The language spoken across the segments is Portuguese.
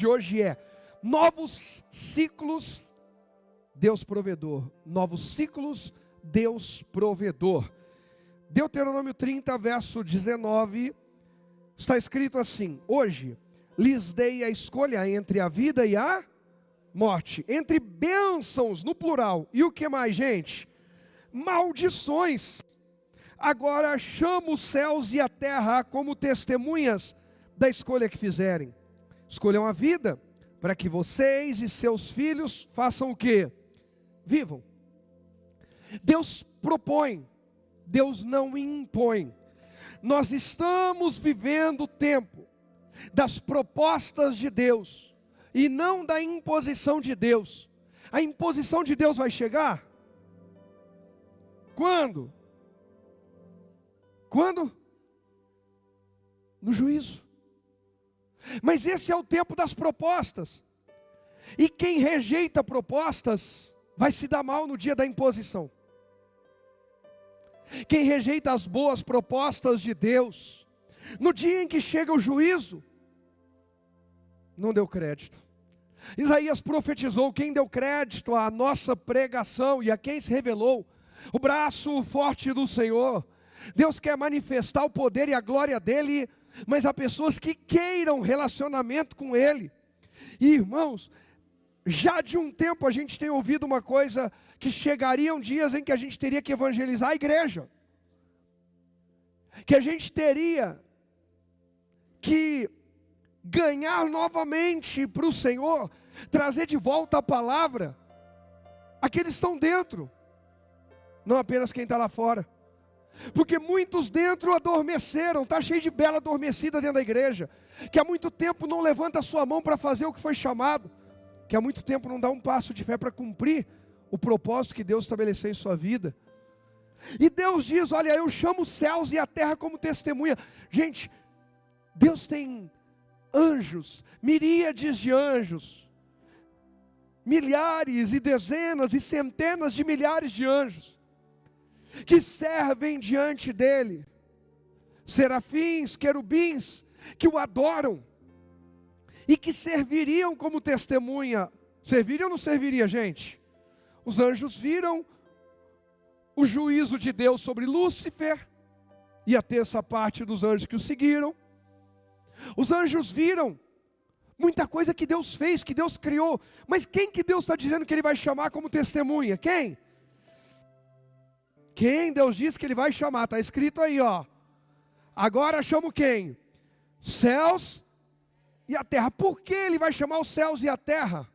de hoje é novos ciclos, Deus provedor. Novos ciclos, Deus provedor. Deuteronômio 30, verso 19, está escrito assim: hoje lhes dei a escolha entre a vida e a morte, entre bênçãos, no plural, e o que mais, gente? Maldições. Agora chamo os céus e a terra como testemunhas da escolha que fizerem. Escolham a vida, para que vocês e seus filhos façam o quê? Vivam. Deus propõe, Deus não impõe. Nós estamos vivendo o tempo das propostas de Deus, e não da imposição de Deus. A imposição de Deus vai chegar? Quando? Quando? No juízo. Mas esse é o tempo das propostas. E quem rejeita propostas vai se dar mal no dia da imposição. Quem rejeita as boas propostas de Deus, no dia em que chega o juízo, não deu crédito. Isaías profetizou: quem deu crédito à nossa pregação e a quem se revelou o braço forte do Senhor. Deus quer manifestar o poder e a glória dele, mas há pessoas que queiram relacionamento com ele. E irmãos, já de um tempo a gente tem ouvido uma coisa, que chegariam dias em que a gente teria que evangelizar a igreja, que a gente teria que ganhar novamente para o Senhor, trazer de volta a palavra, aqueles que estão dentro, não apenas quem está lá fora. Porque muitos dentro adormeceram, está cheio de bela adormecida dentro da igreja, que há muito tempo não levanta a sua mão para fazer o que foi chamado, que há muito tempo não dá um passo de fé para cumprir o propósito que Deus estabeleceu em sua vida. E Deus diz: olha, eu chamo os céus e a terra como testemunha. Gente, Deus tem anjos, miríades de anjos, milhares e dezenas e centenas de milhares de anjos, que servem diante dele, serafins, querubins, que o adoram, e que serviriam como testemunha. Serviria ou não serviria, gente? Os anjos viram o juízo de Deus sobre Lúcifer, e a terça parte dos anjos que o seguiram. Os anjos viram muita coisa que Deus fez, que Deus criou, mas quem que Deus está dizendo que Ele vai chamar como testemunha? Quem? Quem Deus diz que Ele vai chamar? Está escrito aí, ó. Agora chamo quem? Céus e a terra. Por que Ele vai chamar os céus e a terra?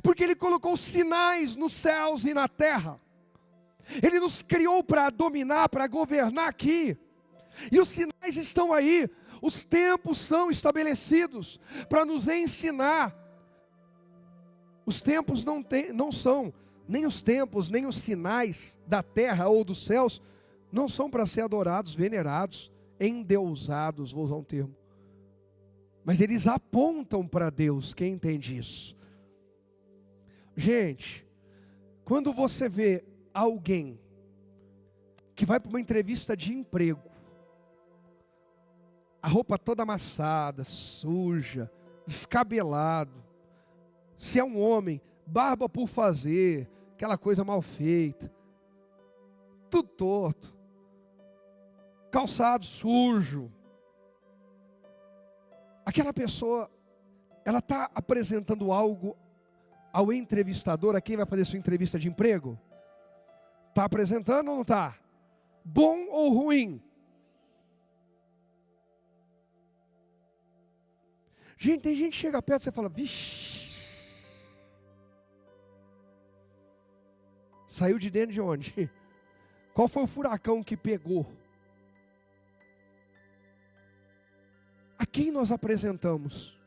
Porque Ele colocou sinais nos céus e na terra. Ele nos criou para dominar, para governar aqui. E os sinais estão aí. Os tempos são estabelecidos para nos ensinar. Os tempos não são, nem os tempos, nem os sinais da terra ou dos céus, não são para ser adorados, venerados, endeusados, vou usar um termo. Mas eles apontam para Deus, quem entende isso? Gente, quando você vê alguém que vai para uma entrevista de emprego, a roupa toda amassada, suja, descabelado, se é um homem, barba por fazer, aquela coisa mal feita, tudo torto, calçado sujo, aquela pessoa, ela está apresentando algo ao entrevistador, a quem vai fazer sua entrevista de emprego? Está apresentando ou não está? Bom ou ruim? Gente, tem gente que chega perto e você fala: vixe, saiu de dentro de onde? Qual foi o furacão que pegou? A quem nós apresentamos?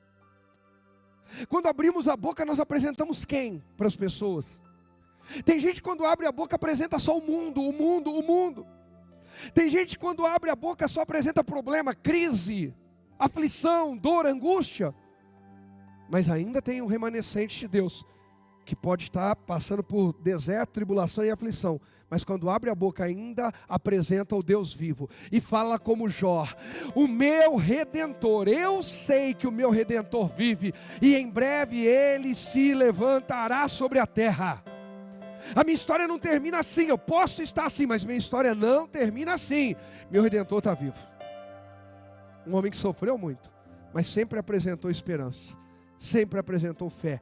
Quando abrimos a boca, nós apresentamos quem para as pessoas? Tem gente que quando abre a boca apresenta só o mundo, o mundo, o mundo. Tem gente que quando abre a boca só apresenta problema, crise, aflição, dor, angústia. Mas ainda tem um remanescente de Deus que pode estar passando por deserto, tribulação e aflição, mas quando abre a boca ainda apresenta o Deus vivo e fala como Jó: o meu Redentor, eu sei que o meu Redentor vive e em breve ele se levantará sobre a terra. A minha história não termina assim, eu posso estar assim, mas minha história não termina assim. Meu Redentor está vivo. Um homem que sofreu muito, mas sempre apresentou esperança, sempre apresentou fé.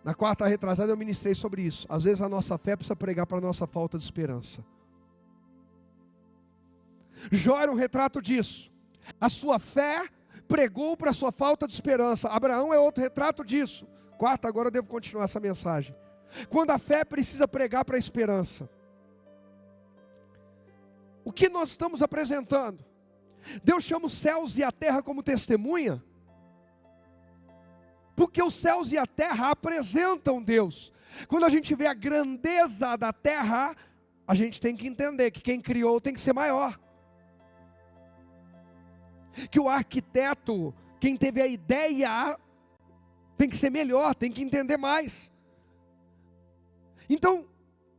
Na quarta retrasada eu ministrei sobre isso. Às vezes a nossa fé precisa pregar para a nossa falta de esperança. Jó era um retrato disso. A sua fé pregou para a sua falta de esperança. Abraão é outro retrato disso. Quarta, agora eu devo continuar essa mensagem. Quando a fé precisa pregar para a esperança. O que nós estamos apresentando? Deus chama os céus e a terra como testemunha, porque os céus e a terra apresentam Deus. Quando a gente vê a grandeza da terra, a gente tem que entender que quem criou tem que ser maior. Que o arquiteto, quem teve a ideia, tem que ser melhor, tem que entender mais. Então,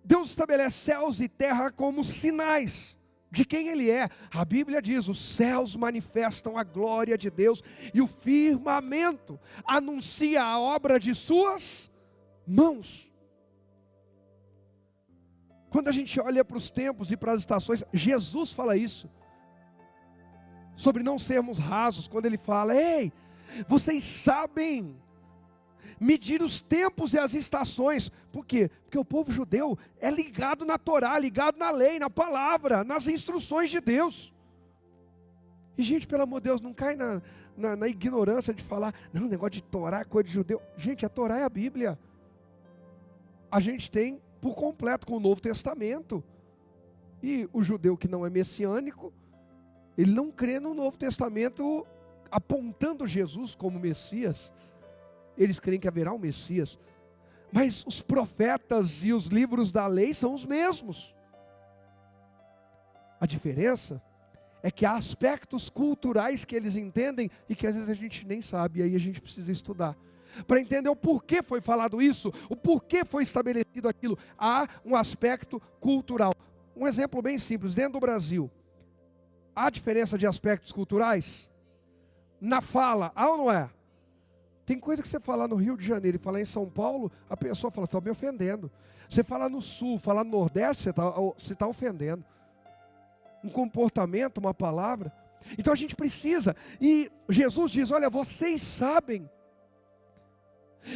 Deus estabelece céus e terra como sinais de quem Ele é. A Bíblia diz: os céus manifestam a glória de Deus e o firmamento anuncia a obra de suas mãos. Quando a gente olha para os tempos e para as estações, Jesus fala isso, sobre não sermos rasos, quando Ele fala: ei, vocês sabem medir os tempos e as estações. Por quê? Porque o povo judeu é ligado na Torá, ligado na lei, na palavra, nas instruções de Deus. E gente, pelo amor de Deus, não cai na ignorância de falar: não, negócio de Torá é coisa de judeu. Gente, a Torá é a Bíblia. A gente tem por completo com o Novo Testamento. E o judeu que não é messiânico, ele não crê no Novo Testamento apontando Jesus como Messias. Eles creem que haverá um Messias, mas os profetas e os livros da lei são os mesmos. A diferença é que há aspectos culturais que eles entendem e que às vezes a gente nem sabe, e aí a gente precisa estudar para entender o porquê foi falado isso, o porquê foi estabelecido aquilo. Há um aspecto cultural. Um exemplo bem simples: dentro do Brasil, há diferença de aspectos culturais? Na fala, há ou não é? Tem coisa que você falar no Rio de Janeiro e falar em São Paulo, a pessoa fala: você está me ofendendo. Você falar no Sul, falar no Nordeste, você está ofendendo. Um comportamento, uma palavra. Então a gente precisa, e Jesus diz: olha, vocês sabem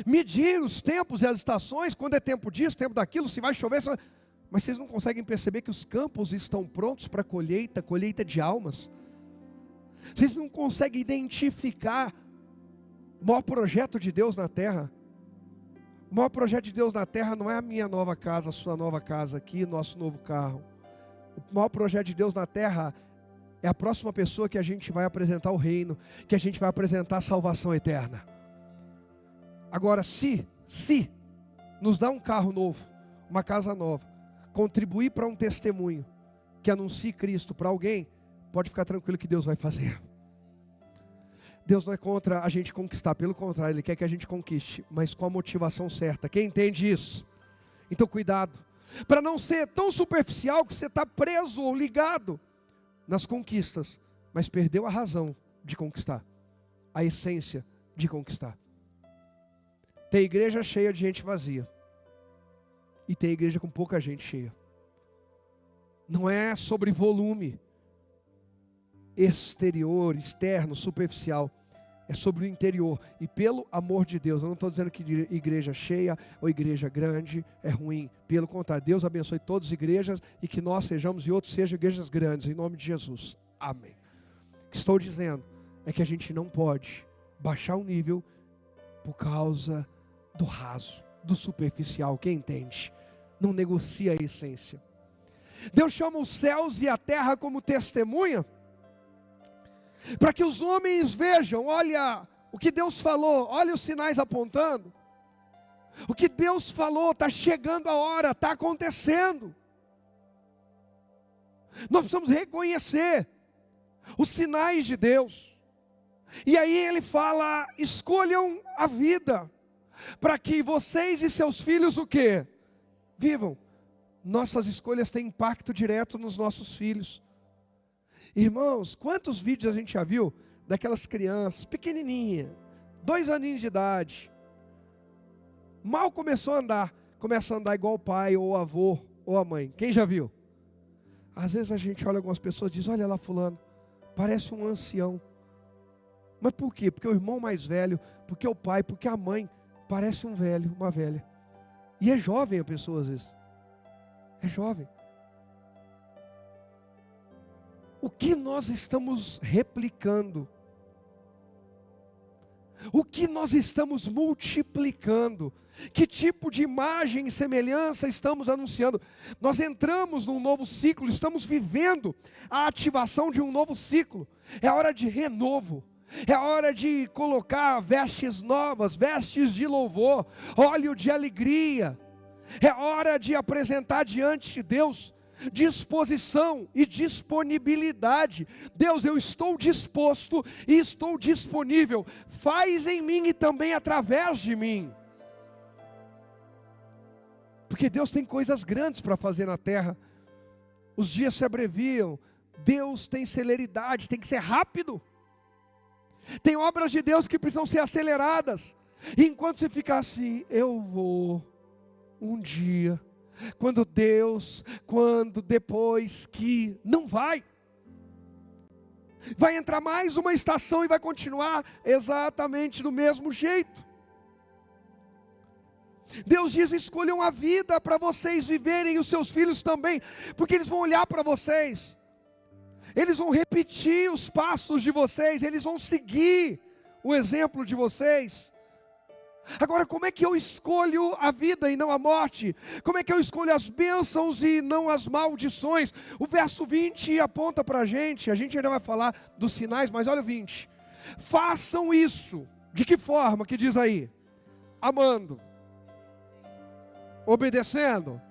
medir os tempos e as estações, quando é tempo disso, tempo daquilo, se vai chover, mas vocês não conseguem perceber que os campos estão prontos para colheita, colheita de almas. Vocês não conseguem identificar o maior projeto de Deus na terra. O maior projeto de Deus na terra não é a minha nova casa, a sua nova casa aqui, nosso novo carro. O maior projeto de Deus na terra é a próxima pessoa que a gente vai apresentar o reino, que a gente vai apresentar a salvação eterna. Agora, se nos dá um carro novo, uma casa nova, contribuir para um testemunho que anuncie Cristo para alguém, pode ficar tranquilo que Deus vai fazer. Deus não é contra a gente conquistar, pelo contrário, Ele quer que a gente conquiste, mas com a motivação certa. Quem entende isso? Então cuidado, para não ser tão superficial que você está preso ou ligado nas conquistas, mas perdeu a razão de conquistar, a essência de conquistar. Tem igreja cheia de gente vazia, e tem igreja com pouca gente cheia. Não é sobre volume exterior, externo, superficial. É sobre o interior. E pelo amor de Deus, eu não estou dizendo que igreja cheia ou igreja grande é ruim. Pelo contrário, Deus abençoe todas as igrejas e que nós sejamos e outros sejam igrejas grandes, em nome de Jesus. Amém. O que estou dizendo é que a gente não pode baixar o nível por causa do raso, do superficial. Quem entende? Não negocia a essência. Deus chama os céus e a terra como testemunha, para que os homens vejam: olha o que Deus falou, olha os sinais apontando. O que Deus falou, está chegando a hora, está acontecendo. Nós precisamos reconhecer os sinais de Deus. E aí Ele fala: escolham a vida, para que vocês e seus filhos o quê? Vivam. Nossas escolhas têm impacto direto nos nossos filhos. Irmãos, quantos vídeos a gente já viu daquelas crianças pequenininhas, 2 aninhos de idade, mal começou a andar, começa a andar igual o pai, ou o avô, ou a mãe. Quem já viu? Às vezes a gente olha algumas pessoas e diz, olha lá fulano, parece um ancião. Mas por quê? Porque o irmão mais velho, porque o pai, porque a mãe, parece um velho, uma velha. E é jovem a pessoa às vezes. É jovem. O que nós estamos replicando? O que nós estamos multiplicando? Que tipo de imagem e semelhança estamos anunciando? Nós entramos num novo ciclo, estamos vivendo a ativação de um novo ciclo. É hora de renovo. É hora de colocar vestes novas, vestes de louvor, óleo de alegria. É hora de apresentar diante de Deus disposição e disponibilidade. Deus, eu estou disposto e estou disponível. Faz em mim e também através de mim. Porque Deus tem coisas grandes para fazer na terra. Os dias se abreviam. Deus tem celeridade, tem que ser rápido. Tem obras de Deus que precisam ser aceleradas. E enquanto você ficar assim, eu vou um dia, quando depois que, não vai. Vai entrar mais uma estação e vai continuar exatamente do mesmo jeito. Deus diz, escolham a vida para vocês viverem e os seus filhos também, porque eles vão olhar para vocês. Eles vão repetir os passos de vocês, eles vão seguir o exemplo de vocês. Agora, como é que eu escolho a vida e não a morte? Como é que eu escolho as bênçãos e não as maldições? O verso 20 aponta para a gente ainda vai falar dos sinais, mas olha o 20. Façam isso, de que forma que diz aí? Amando, obedecendo,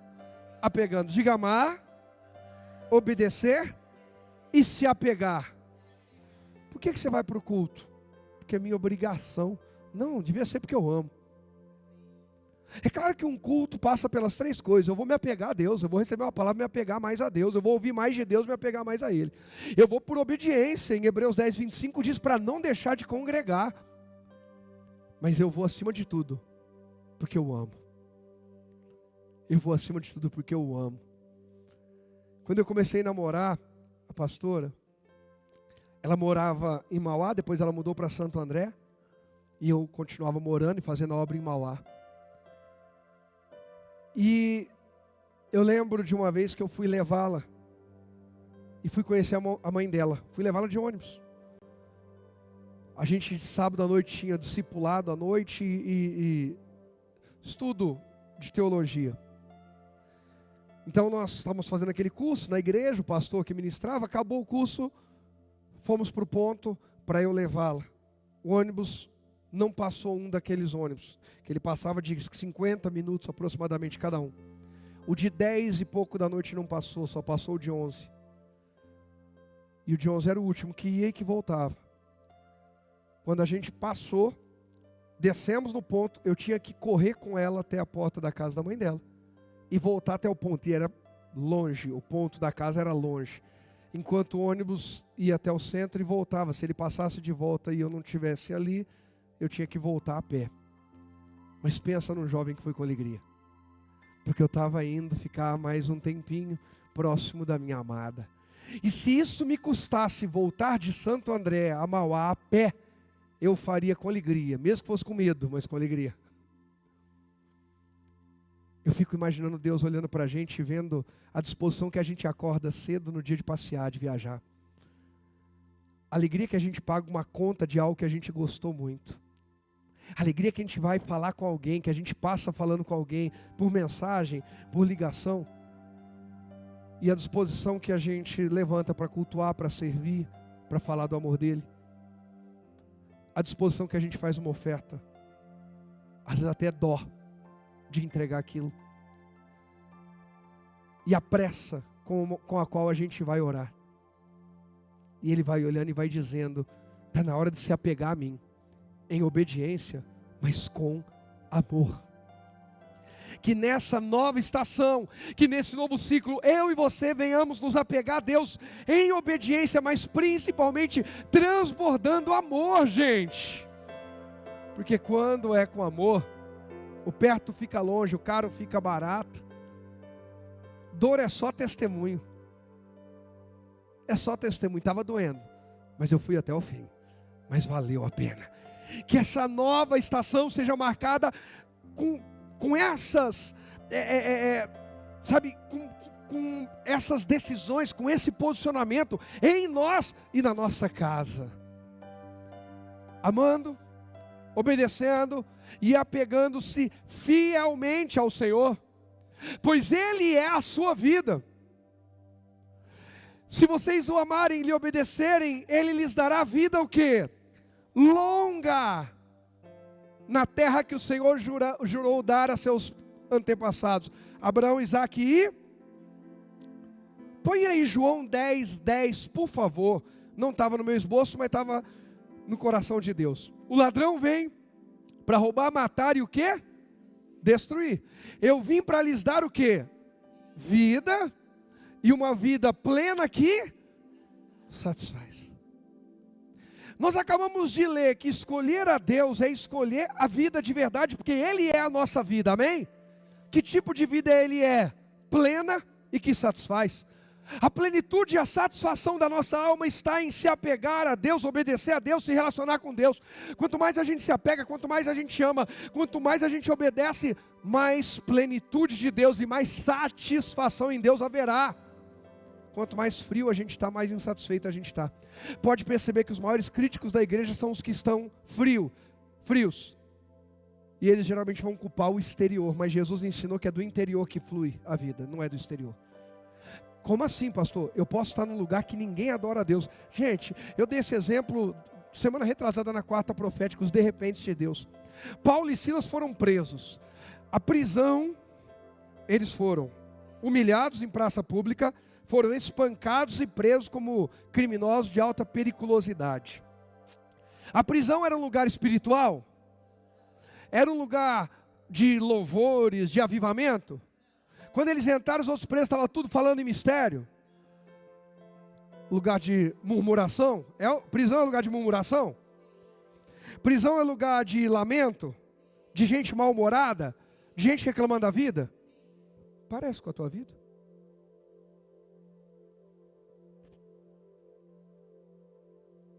apegando. Diga amar, obedecer e se apegar. Por que você vai para o culto? Porque é minha obrigação. Não, devia ser porque eu amo. É claro que um culto passa pelas 3 coisas. Eu vou me apegar a Deus, eu vou receber uma palavra, me apegar mais a Deus. Eu vou ouvir mais de Deus, me apegar mais a Ele. Eu vou por obediência. Em Hebreus 10, 25 diz para não deixar de congregar. Mas eu vou acima de tudo, porque eu amo. Eu vou acima de tudo porque eu amo. Quando eu comecei a namorar a pastora, ela morava em Mauá, depois ela mudou para Santo André, e eu continuava morando e fazendo a obra em Mauá. E eu lembro de uma vez que eu fui levá-la, e fui conhecer a mãe dela, fui levá-la de ônibus. A gente sábado à noite tinha discipulado à noite e estudo de teologia. Então nós estávamos fazendo aquele curso na igreja, o pastor que ministrava, acabou o curso, fomos para o ponto para eu levá-la. O ônibus não passou um daqueles ônibus, que ele passava de 50 minutos aproximadamente cada um. O de 10 e pouco da noite não passou, só passou o de 11. E o de 11 era o último, que ia e que voltava. Quando a gente passou, descemos no ponto, eu tinha que correr com ela até a porta da casa da mãe dela. E voltar até o ponto, e era longe, o ponto da casa era longe. Enquanto o ônibus ia até o centro e voltava, se ele passasse de volta e eu não estivesse ali, eu tinha que voltar a pé. Mas pensa num jovem que foi com alegria. Porque eu estava indo ficar mais um tempinho próximo da minha amada. E se isso me custasse voltar de Santo André a Mauá a pé, eu faria com alegria, mesmo que fosse com medo, mas com alegria. Eu fico imaginando Deus olhando para a gente, vendo a disposição que a gente acorda cedo no dia de passear, de viajar. A alegria que a gente paga uma conta de algo que a gente gostou muito. A alegria que a gente vai falar com alguém, que a gente passa falando com alguém, por mensagem, por ligação. E a disposição que a gente levanta para cultuar, para servir, para falar do amor dele. A disposição que a gente faz uma oferta. Às vezes até dó de entregar aquilo. E a pressa com a qual a gente vai orar. E ele vai olhando e vai dizendo, está na hora de se apegar a mim, em obediência, mas com amor. Que nessa nova estação, que nesse novo ciclo, eu e você venhamos nos apegar a Deus em obediência, mas principalmente transbordando amor, gente. Porque quando é com amor, o perto fica longe, o caro fica barato. Dor é só testemunho. É só testemunho, estava doendo, mas eu fui até o fim. Mas valeu a pena. Que essa nova estação seja marcada com essas, com essas decisões, com esse posicionamento em nós e na nossa casa. Amando, obedecendo e apegando-se fielmente ao Senhor, pois Ele é a sua vida. Se vocês o amarem e lhe obedecerem, Ele lhes dará vida o quê? Longa, na terra que o Senhor jurou dar a seus antepassados, Abraão, Isaque e... Põe aí João 10:10, por favor. Não estava no meu esboço, mas estava no coração de Deus. O ladrão vem para roubar, matar e o quê? Destruir. Eu vim para lhes dar o quê? Vida, e uma vida plena que satisfaz. Nós acabamos de ler que escolher a Deus é escolher a vida de verdade, porque Ele é a nossa vida, amém? Que tipo de vida Ele é? Plena e que satisfaz. A plenitude e a satisfação da nossa alma está em se apegar a Deus, obedecer a Deus, se relacionar com Deus. Quanto mais a gente se apega, quanto mais a gente ama, quanto mais a gente obedece, mais plenitude de Deus e mais satisfação em Deus haverá. Quanto mais frio a gente está, mais insatisfeito a gente está. Pode perceber que os maiores críticos da igreja são os que estão frios. E eles geralmente vão culpar o exterior, mas Jesus ensinou que é do interior que flui a vida, não é do exterior. Como assim, pastor? Eu posso estar num lugar que ninguém adora a Deus. Gente, eu dei esse exemplo semana retrasada na quarta profética, os de repente de Deus. Paulo e Silas foram presos. A prisão, eles foram humilhados em praça pública, foram espancados e presos como criminosos de alta periculosidade. A prisão era um lugar espiritual? Era um lugar de louvores, de avivamento? Quando eles entraram, os outros presos estavam tudo falando em mistério. Lugar de murmuração? Prisão é lugar de murmuração? Prisão é lugar de lamento? De gente mal-humorada? De gente reclamando da vida? Parece com a tua vida.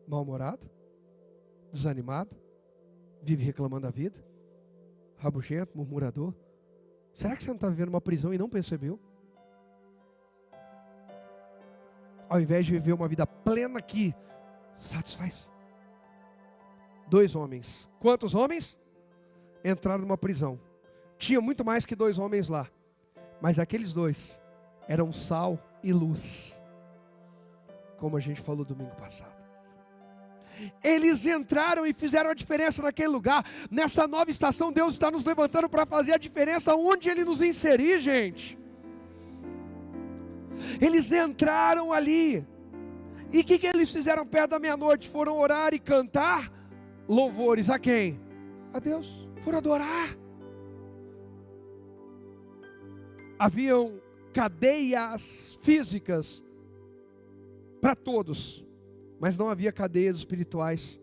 Mal-humorado? Desanimado? Vive reclamando da vida? Rabugento, murmurador? Será que você não está vivendo uma prisão e não percebeu? Ao invés de viver uma vida plena que satisfaz. 2 homens. Quantos homens? Entraram numa prisão. Tinha muito mais que 2 homens lá. Mas aqueles 2 eram sal e luz. Como a gente falou domingo passado. Eles entraram e fizeram a diferença naquele lugar. Nessa nova estação, Deus está nos levantando para fazer a diferença onde Ele nos inserir, gente. Eles entraram ali. E o que eles fizeram perto da meia-noite? Foram orar e cantar louvores a quem? A Deus. Foram adorar. Haviam cadeias físicas para todos. Mas não havia cadeias espirituais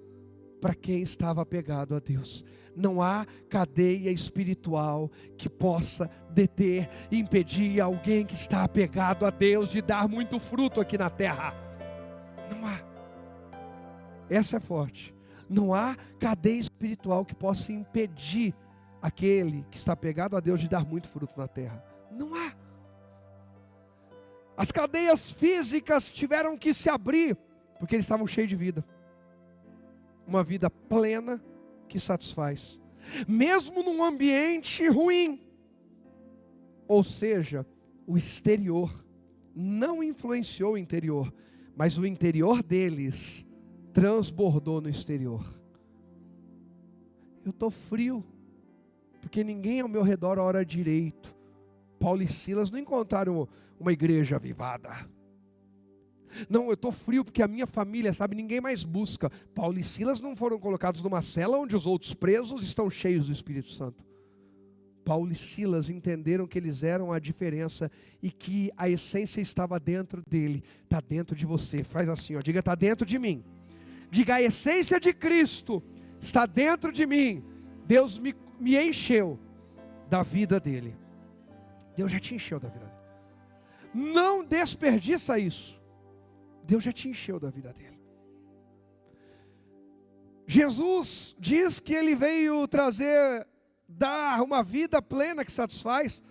para quem estava apegado a Deus. Não há cadeia espiritual que possa deter e impedir alguém que está apegado a Deus de dar muito fruto aqui na terra. Não há. Essa é forte. Não há cadeia espiritual que possa impedir aquele que está apegado a Deus de dar muito fruto na terra. Não há. As cadeias físicas tiveram que se abrir, porque eles estavam cheios de vida. Uma vida plena que satisfaz. Mesmo num ambiente ruim. Ou seja, o exterior não influenciou o interior. Mas o interior deles transbordou no exterior. Eu estou frio. Porque ninguém ao meu redor ora direito. Paulo e Silas não encontraram uma igreja avivada. Não, eu estou frio porque a minha família, ninguém mais busca. Paulo e Silas não foram colocados numa cela onde os outros presos estão cheios do Espírito Santo. Paulo e Silas entenderam que eles eram a diferença e que a essência estava dentro dele, está dentro de você. Faz assim, ó, diga, está dentro de mim. Diga, a essência de Cristo está dentro de mim. Deus me encheu da vida dele. Deus já te encheu da vida dele. Não desperdiça isso. Deus já te encheu da vida dele. Jesus diz que ele veio dar uma vida plena que satisfaz.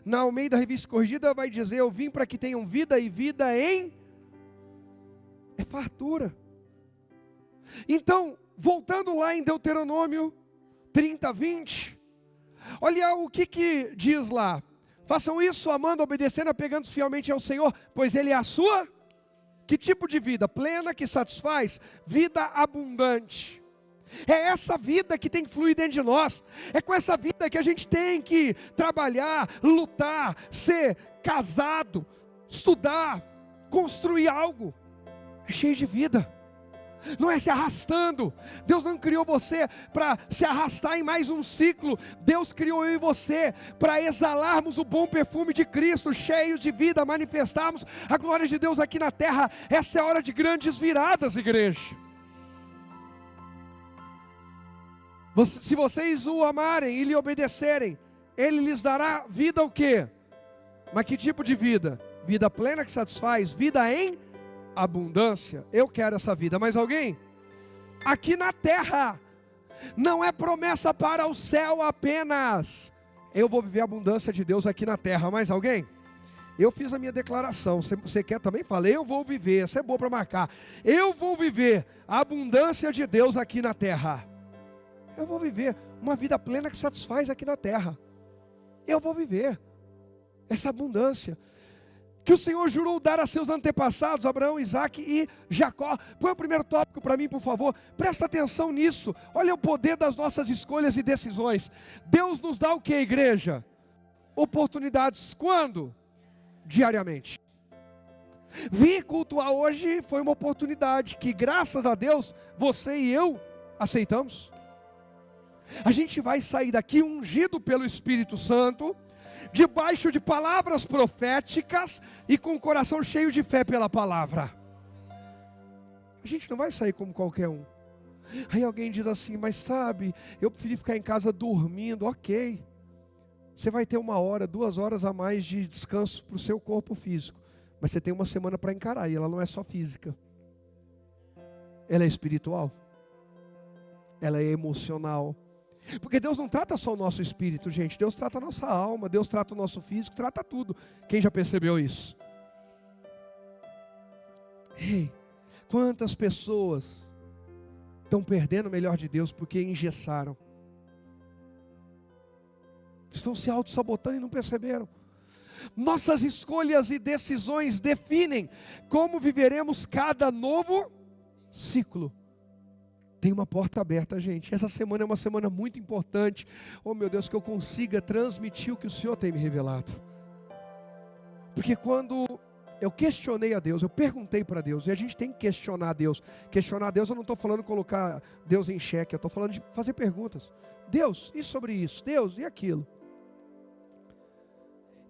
Na Almeida Revista Corrigida vai dizer: eu vim para que tenham vida e vida em fartura. Então, voltando lá em Deuteronômio 30, 20, olha o que diz lá: façam isso amando, obedecendo, apegando-se fielmente ao Senhor, pois Ele é a sua, que tipo de vida? Plena, que satisfaz, vida abundante. É essa vida que tem que fluir dentro de nós. É com essa vida que a gente tem que trabalhar, lutar, ser casado, estudar, construir algo. É cheio de vida. Não é se arrastando. Deus não criou você para se arrastar em mais um ciclo. Deus criou eu e você para exalarmos o bom perfume de Cristo, cheios de vida, manifestarmos a glória de Deus aqui na terra. Essa é a hora de grandes viradas, igreja. Se vocês o amarem e lhe obedecerem, Ele lhes dará vida o quê? Mas que tipo de vida? Vida plena que satisfaz, vida em abundância. Eu quero essa vida. Mais alguém? Aqui na terra, não é promessa para o céu apenas. Eu vou viver a abundância de Deus aqui na terra. Mais alguém? Eu fiz a minha declaração. Você quer também? Falei, eu vou viver. Essa é boa para marcar. Eu vou viver a abundância de Deus aqui na terra. Eu vou viver uma vida plena que satisfaz aqui na terra. Eu vou viver essa abundância que o Senhor jurou dar a seus antepassados, Abraão, Isaac e Jacó. Põe o primeiro tópico para mim, por favor. Presta atenção nisso. Olha o poder das nossas escolhas e decisões. Deus nos dá o que, igreja? Oportunidades. Quando? Diariamente. Vir cultuar hoje foi uma oportunidade que, graças a Deus, você e eu aceitamos. A gente vai sair daqui ungido pelo Espírito Santo, debaixo de palavras proféticas e com o coração cheio de fé pela palavra. A gente não vai sair como qualquer um. Aí alguém diz assim, mas sabe, eu preferi ficar em casa dormindo. Ok, você vai ter 1 hora, 2 horas a mais de descanso para o seu corpo físico, mas você tem uma semana para encarar, e ela não é só física, ela é espiritual, ela é emocional. Porque Deus não trata só o nosso espírito, gente. Deus trata a nossa alma, Deus trata o nosso físico, trata tudo. Quem já percebeu isso? Ei, quantas pessoas estão perdendo o melhor de Deus porque engessaram? Estão se auto-sabotando e não perceberam. Nossas escolhas e decisões definem como viveremos cada novo ciclo. Tem uma porta aberta, gente. Essa semana é uma semana muito importante. Oh, meu Deus, que eu consiga transmitir o que o Senhor tem me revelado. Porque quando eu questionei a Deus, eu perguntei para Deus, e a gente tem que questionar a Deus. Questionar a Deus, eu não estou falando colocar Deus em xeque, eu estou falando de fazer perguntas. Deus, e sobre isso? Deus, e aquilo?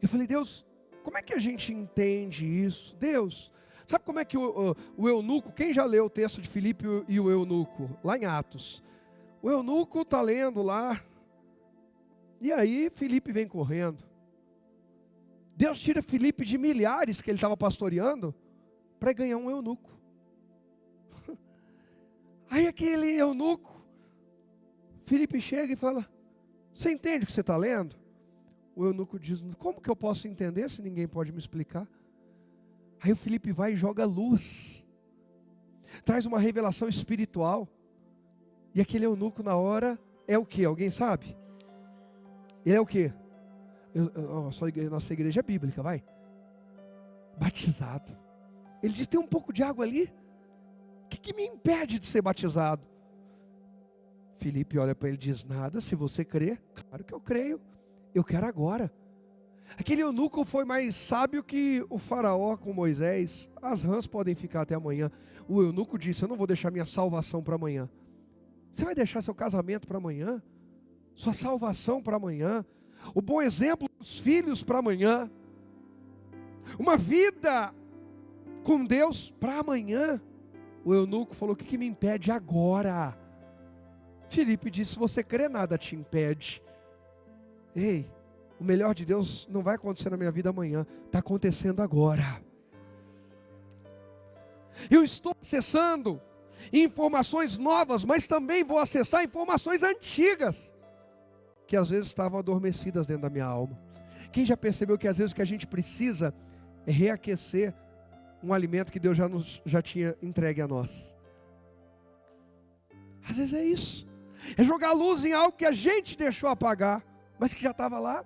Eu falei, Deus, como é que a gente entende isso? Deus... Sabe como é que o eunuco, quem já leu o texto de Filipe e o eunuco? Lá em Atos. O eunuco está lendo lá, e aí Filipe vem correndo. Deus tira Filipe de milhares que ele estava pastoreando, para ganhar um eunuco. Aí aquele eunuco, Filipe chega e fala, você entende o que você está lendo? O eunuco diz, como que eu posso entender se ninguém pode me explicar? Aí o Filipe vai e joga luz, traz uma revelação espiritual, e aquele eunuco na hora é o que? Alguém sabe? Ele é o que? Nossa igreja é bíblica, vai. Batizado. Ele diz, tem um pouco de água ali, o que me impede de ser batizado? Filipe olha para ele e diz, nada, se você crer, claro que eu creio, eu quero agora. Aquele eunuco foi mais sábio que o faraó com Moisés. As rãs podem ficar até amanhã. O eunuco disse, eu não vou deixar minha salvação para amanhã. Você vai deixar seu casamento para amanhã? Sua salvação para amanhã? o bom exemplo dos filhos para amanhã, uma vida com Deus para amanhã. O eunuco falou: o que me impede agora? Filipe disse: se você crê, nada te impede. Ei, o melhor de Deus não vai acontecer na minha vida amanhã, está acontecendo agora. Eu estou acessando informações novas, mas também vou acessar informações antigas, que às vezes estavam adormecidas dentro da minha alma. Quem já percebeu que às vezes o que a gente precisa é reaquecer um alimento que Deus já tinha entregue a nós? Às vezes é isso, é jogar luz em algo que a gente deixou apagar, mas que já estava lá.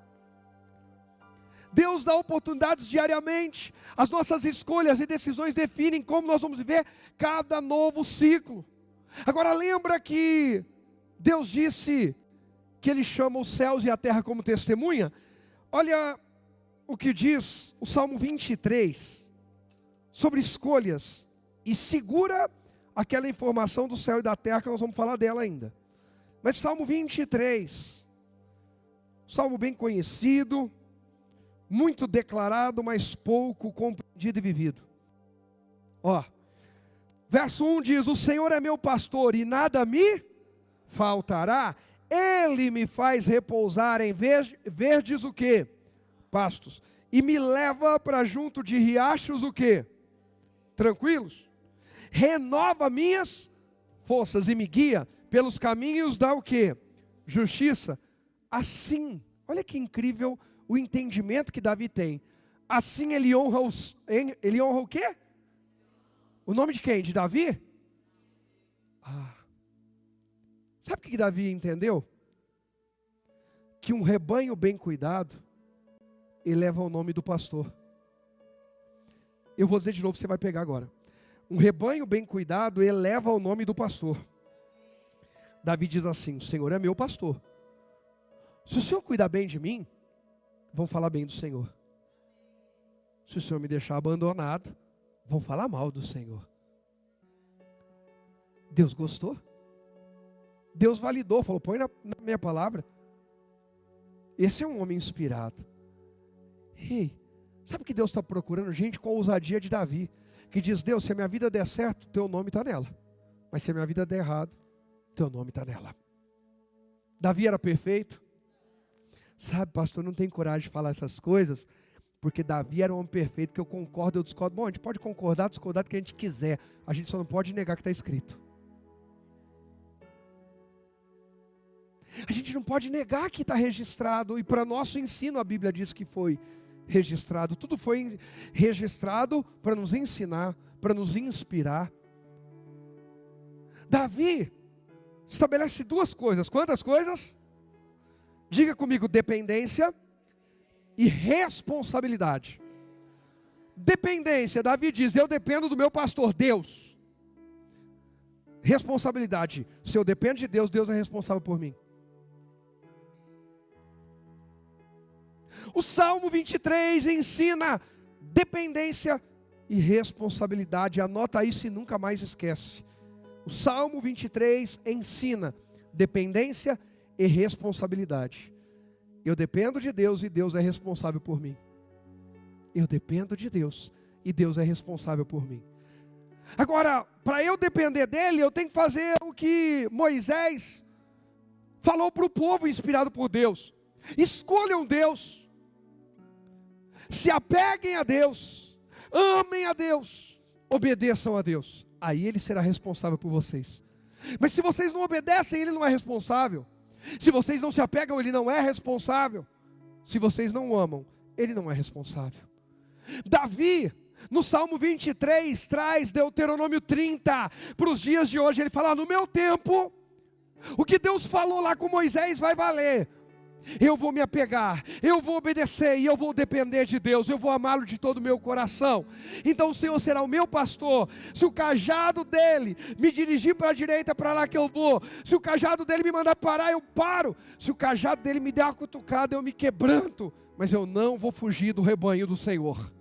Deus dá oportunidades diariamente. As nossas escolhas e decisões definem como nós vamos viver cada novo ciclo. Agora lembra que Deus disse que Ele chama os céus e a terra como testemunha? Olha o que diz o Salmo 23 sobre escolhas, e segura aquela informação do céu e da terra, que nós vamos falar dela ainda. Mas Salmo 23, salmo bem conhecido, muito declarado, mas pouco compreendido e vivido. Verso 1 diz: o Senhor é meu pastor e nada me faltará. Ele me faz repousar em verdes o quê? Pastos. E me leva para junto de riachos o quê? Tranquilos. Renova minhas forças e me guia pelos caminhos da o quê? Justiça. Assim, olha que incrível o entendimento que Davi tem. Assim ele honra ele honra o quê? O nome de quem? De Davi? Sabe o que Davi entendeu? Que um rebanho bem cuidado eleva o nome do pastor. Eu vou dizer de novo, você vai pegar agora. Um rebanho bem cuidado eleva o nome do pastor. Davi diz assim: o Senhor é meu pastor. Se o Senhor cuidar bem de mim, vão falar bem do Senhor. Se o Senhor me deixar abandonado, vão falar mal do Senhor. Deus gostou. Deus validou, falou: põe na minha palavra. Esse é um homem inspirado. Ei, sabe o que Deus está procurando? Gente com a ousadia de Davi, que diz: Deus, se a minha vida der certo, teu nome está nela. Mas se a minha vida der errado, teu nome está nela. Davi era perfeito? Sabe, pastor, não tem coragem de falar essas coisas, porque Davi era um homem perfeito, que eu concordo, eu discordo. Bom, a gente pode concordar, discordar do que a gente quiser, a gente só não pode negar que está escrito. A gente não pode negar que está registrado, e para nosso ensino a Bíblia diz que foi registrado. Tudo foi registrado para nos ensinar, para nos inspirar. Davi estabelece duas coisas. Quantas coisas? Diga comigo: dependência e responsabilidade. Dependência, Davi diz: eu dependo do meu pastor, Deus. Responsabilidade: se eu dependo de Deus, Deus é responsável por mim. O Salmo 23 ensina dependência e responsabilidade. Anota isso e nunca mais esquece. O Salmo 23 ensina dependência e responsabilidade. Eu dependo de Deus e Deus é responsável por mim. Eu dependo de Deus e Deus é responsável por mim. Agora, para eu depender dele, eu tenho que fazer o que Moisés falou para o povo inspirado por Deus: escolham Deus, se apeguem a Deus, amem a Deus, obedeçam a Deus. Aí Ele será responsável por vocês. Mas se vocês não obedecem, Ele não é responsável. Se vocês não se apegam, Ele não é responsável. Se vocês não amam, Ele não é responsável. Davi, no Salmo 23, traz Deuteronômio 30 para os dias de hoje. Ele fala: no meu tempo, o que Deus falou lá com Moisés vai valer. Eu vou me apegar, eu vou obedecer e eu vou depender de Deus, eu vou amá-lo de todo o meu coração. Então o Senhor será o meu pastor. Se o cajado dele me dirigir para a direita, para lá que eu vou. Se o cajado dele me mandar parar, eu paro. Se o cajado dele me der uma cutucada, eu me quebranto. Mas eu não vou fugir do rebanho do Senhor.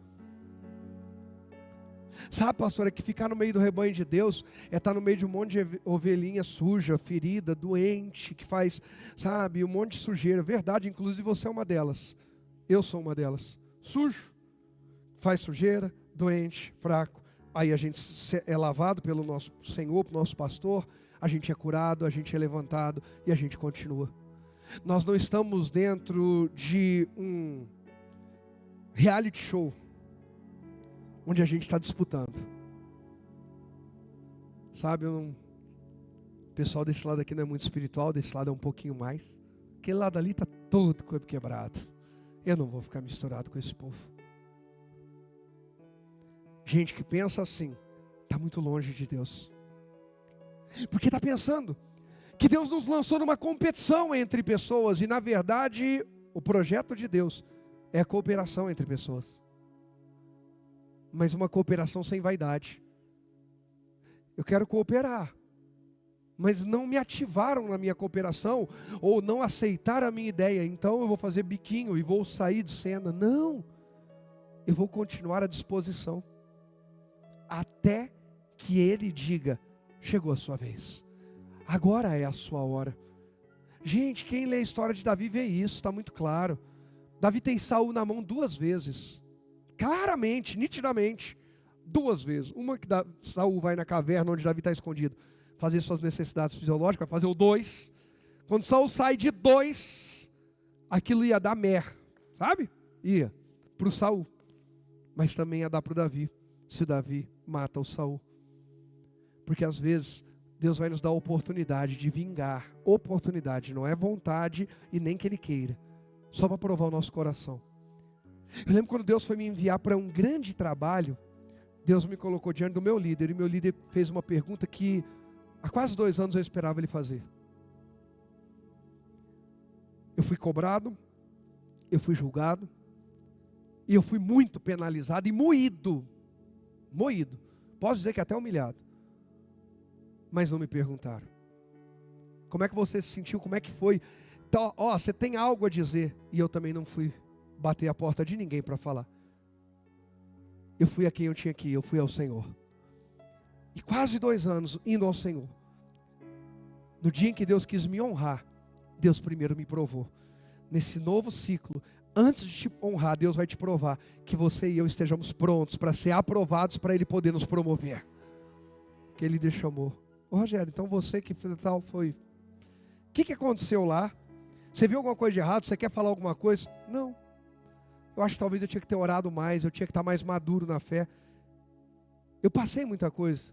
Sabe, pastor, é que ficar no meio do rebanho de Deus é estar no meio de um monte de ovelhinha suja, ferida, doente, que faz, sabe, um monte de sujeira. Verdade, inclusive você é uma delas. Eu sou uma delas. Sujo, faz sujeira, doente, fraco. Aí a gente é lavado pelo nosso Senhor, pelo nosso pastor, a gente é curado, a gente é levantado e a gente continua. Nós não estamos dentro de um reality show, onde a gente está disputando. Sabe, o pessoal desse lado aqui não é muito espiritual, desse lado é um pouquinho mais. Aquele lado ali está todo quebrado. Eu não vou ficar misturado com esse povo. Gente que pensa assim, está muito longe de Deus. Porque está pensando que Deus nos lançou numa competição entre pessoas. E na verdade, o projeto de Deus é a cooperação entre pessoas. Mas uma cooperação sem vaidade. Eu quero cooperar, mas não me ativaram na minha cooperação, ou não aceitaram a minha ideia, então eu vou fazer biquinho e vou sair de cena. Não, eu vou continuar à disposição, até que Ele diga, chegou a sua vez, agora é a sua hora. Gente, quem lê a história de Davi vê isso, está muito claro. Davi tem Saul na mão 2 vezes, claramente, nitidamente, 2 vezes. Uma que Saul vai na caverna onde Davi está escondido, fazer suas necessidades fisiológicas, vai fazer o 2. Quando Saul sai de 2, aquilo ia dar mer, sabe? Ia para o Saul, mas também ia dar para o Davi, se o Davi mata o Saul. Porque às vezes Deus vai nos dar a oportunidade de vingar. Oportunidade, não é vontade e nem que Ele queira, só para provar o nosso coração. Eu lembro quando Deus foi me enviar para um grande trabalho, Deus me colocou diante do meu líder, e meu líder fez uma pergunta que há quase 2 anos eu esperava ele fazer. Eu fui cobrado, eu fui julgado, e eu fui muito penalizado e moído. Posso dizer que até humilhado. Mas não me perguntaram. Como é que você se sentiu? Como é que foi? Então, você tem algo a dizer. E eu também não fui bater a porta de ninguém para falar. Eu fui a quem eu tinha que ir, eu fui ao Senhor. E quase 2 anos indo ao Senhor. No dia em que Deus quis me honrar, Deus primeiro me provou. Nesse novo ciclo, antes de te honrar, Deus vai te provar que você e eu estejamos prontos para ser aprovados, para Ele poder nos promover. Que Ele chamou. Ô Rogério, então você que tal foi... O que aconteceu lá? Você viu alguma coisa de errado? Você quer falar alguma coisa? Não. Eu acho que talvez eu tinha que ter orado mais, eu tinha que estar mais maduro na fé. Eu passei muita coisa,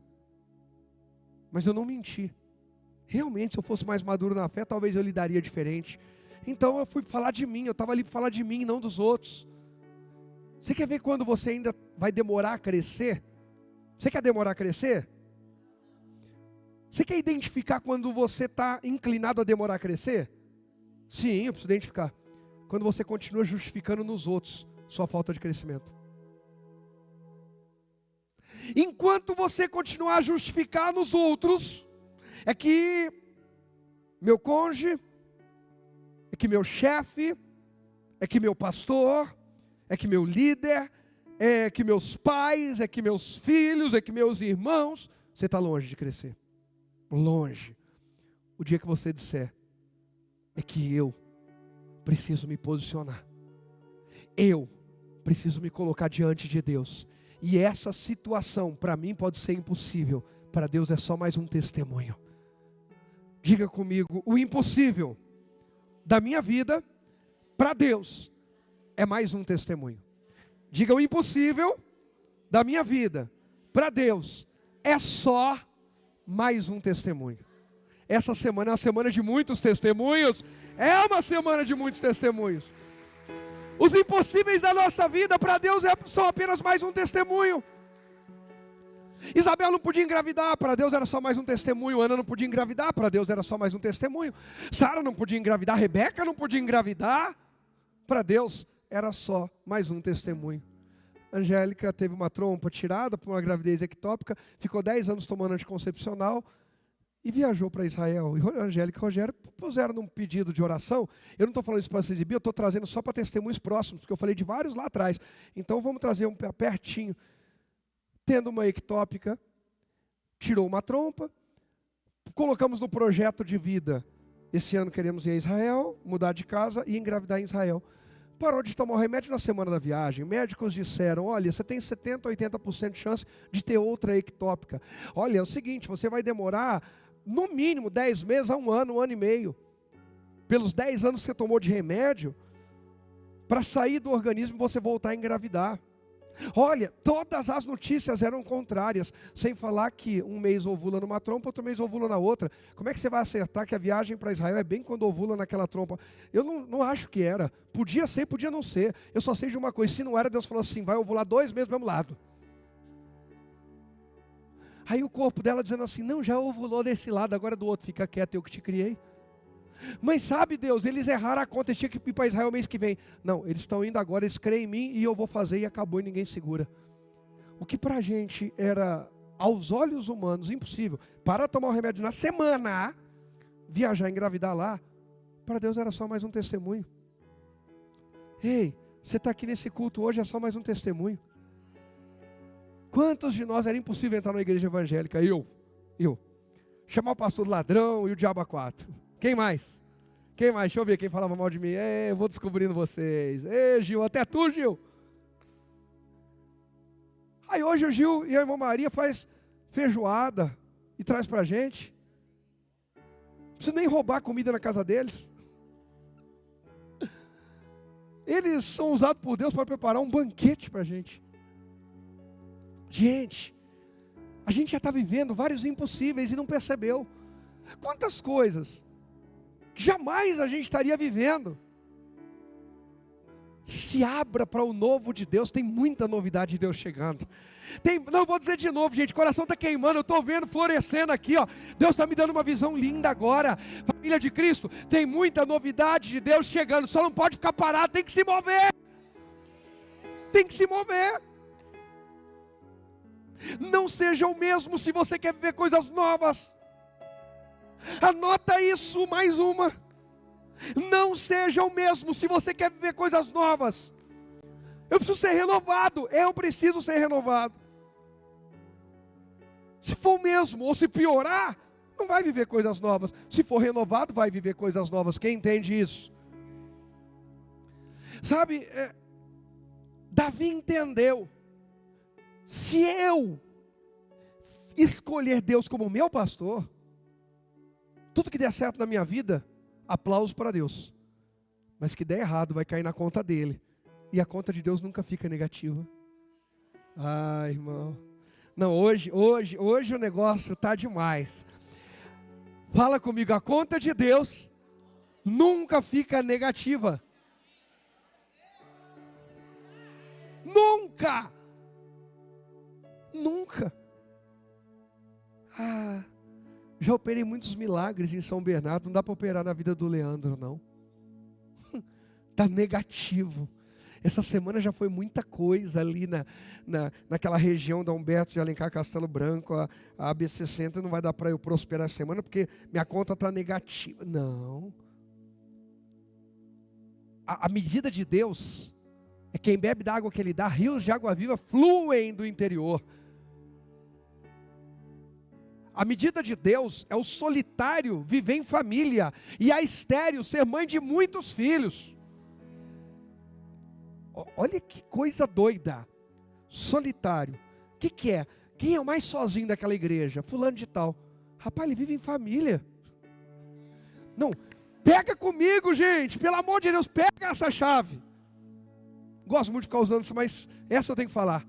mas eu não menti. Realmente, se eu fosse mais maduro na fé, talvez eu lidaria diferente. Então eu fui falar de mim, eu estava ali para falar de mim, não dos outros. Você quer ver quando você ainda vai demorar a crescer? Você quer demorar a crescer? Você quer identificar quando você está inclinado a demorar a crescer? Sim, eu preciso identificar. Quando você continua justificando nos outros sua falta de crescimento. Enquanto você continuar a justificar nos outros, é que meu cônjuge, é que meu chefe, é que meu pastor, é que meu líder, é que meus pais, é que meus filhos, é que meus irmãos, você está longe de crescer. Longe. O dia que você disser, é que eu preciso me posicionar. Eu preciso me colocar diante de Deus. E essa situação, para mim, pode ser impossível. Para Deus é só mais um testemunho. Diga comigo, o impossível da minha vida, para Deus, é mais um testemunho. Diga, o impossível da minha vida, para Deus, é só mais um testemunho. Essa semana é uma semana de muitos testemunhos. É uma semana de muitos testemunhos. Os impossíveis da nossa vida, para Deus, são apenas mais um testemunho. Isabel não podia engravidar, para Deus era só mais um testemunho. Ana não podia engravidar, para Deus era só mais um testemunho. Sara não podia engravidar, Rebeca não podia engravidar, para Deus era só mais um testemunho. Angélica teve uma trompa tirada por uma gravidez ectópica, ficou 10 anos tomando anticoncepcional e viajou para Israel. E Angélica e Rogério puseram num pedido de oração. Eu não estou falando isso para se exibir, eu estou trazendo só para testemunhos próximos, porque eu falei de vários lá atrás. Então vamos trazer um pertinho. tendo uma ectópica, tirou uma trompa, colocamos no projeto de vida. Esse ano queremos ir a Israel, mudar de casa e engravidar em Israel. Parou de tomar o remédio na semana da viagem. Médicos disseram, olha, você tem 70%, 80% de chance de ter outra ectópica. Olha, é o seguinte, você vai demorar no mínimo 10 meses a um ano e meio. Pelos 10 anos que você tomou de remédio, para sair do organismo você voltar a engravidar. Olha, todas as notícias eram contrárias, sem falar que um mês ovula numa trompa, outro mês ovula na outra. Como é que você vai acertar que a viagem para Israel é bem quando ovula naquela trompa? Eu não acho que era. Podia ser, podia não ser. Eu só sei de uma coisa, se não era, Deus falou assim, vai ovular 2 meses do mesmo lado. Aí o corpo dela dizendo assim, não, já ovulou desse lado, agora do outro, fica quieto, eu que te criei. Mas sabe Deus, eles erraram a conta, eles tinham que ir para Israel mês que vem. Não, eles estão indo agora, eles creem em mim e eu vou fazer e acabou e ninguém segura. O que para a gente era, aos olhos humanos, impossível, para tomar o remédio na semana, viajar, engravidar lá, para Deus era só mais um testemunho. Ei, você está aqui nesse culto hoje, é só mais um testemunho. Quantos de nós era impossível entrar na igreja evangélica? Eu. Chamar o pastor ladrão e o diabo a 4. Quem mais? Deixa eu ver quem falava mal de mim. Eu vou descobrindo vocês. Gil, até tu, Gil. Aí hoje o Gil e a irmã Maria faz feijoada e traz pra gente. Não precisa nem roubar comida na casa deles. Eles são usados por Deus para preparar um banquete pra gente. Gente, a gente já está vivendo vários impossíveis e não percebeu. Quantas coisas que jamais a gente estaria vivendo. Se abra para o novo de Deus, tem muita novidade de Deus chegando. Não vou dizer de novo, gente, o coração está queimando, eu estou vendo florescendo aqui, ó. Deus está me dando uma visão linda agora. Família de Cristo, tem muita novidade de Deus chegando, só não pode ficar parado, tem que se mover. Tem que se mover. Não seja o mesmo se você quer viver coisas novas. Anota isso, mais uma. Não seja o mesmo se você quer viver coisas novas. Eu preciso ser renovado. Eu preciso ser renovado. Se for o mesmo ou se piorar, não vai viver coisas novas. Se for renovado, vai viver coisas novas. Quem entende isso? Sabe, Davi entendeu. Se eu escolher Deus como meu pastor, tudo que der certo na minha vida, aplauso para Deus. Mas que der errado, vai cair na conta dele. E a conta de Deus nunca fica negativa. Ai, irmão. Não, hoje o negócio está demais. Fala comigo, a conta de Deus nunca fica negativa. Nunca. Já operei muitos milagres em São Bernardo, não dá para operar na vida do Leandro, não. Está negativo. Essa semana já foi muita coisa ali naquela região da Humberto de Alencar, Castelo Branco, a AB60, não vai dar para eu prosperar essa semana, porque minha conta está negativa. Não. A medida de Deus é quem bebe da água que Ele dá, rios de água viva fluem do interior. A medida de Deus é o solitário viver em família e a estéril ser mãe de muitos filhos. Olha que coisa doida. Solitário. O que é? Quem é o mais sozinho daquela igreja? Fulano de tal. Rapaz, ele vive em família. Não, pega comigo, gente. Pelo amor de Deus, pega essa chave. Gosto muito de ficar usando isso, mas essa eu tenho que falar.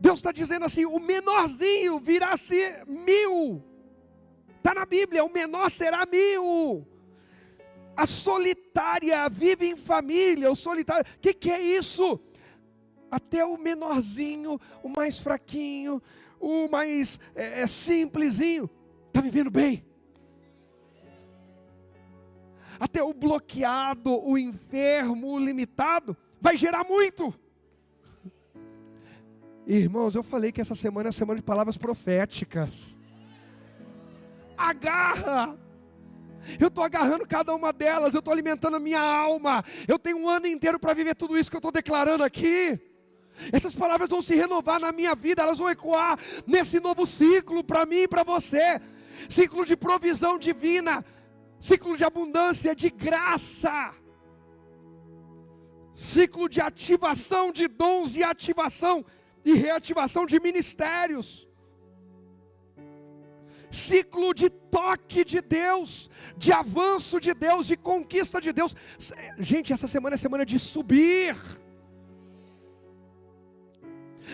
Deus está dizendo assim, o menorzinho virá a ser 1000. Está na Bíblia, o menor será 1000. A solitária vive em família, o solitário, o que é isso? Até o menorzinho, o mais fraquinho, o mais simplesinho, está vivendo bem. Até o bloqueado, o enfermo, o limitado, vai gerar muito. Irmãos, eu falei que essa semana é a semana de palavras proféticas. Agarra! Eu estou agarrando cada uma delas, eu estou alimentando a minha alma. Eu tenho um ano inteiro para viver tudo isso que eu estou declarando aqui. Essas palavras vão se renovar na minha vida, elas vão ecoar nesse novo ciclo para mim e para você. Ciclo de provisão divina, ciclo de abundância, de graça. Ciclo de ativação de dons e ativação e reativação de ministérios. Ciclo de toque de Deus, de avanço de Deus, de conquista de Deus. Gente, essa semana é semana de subir.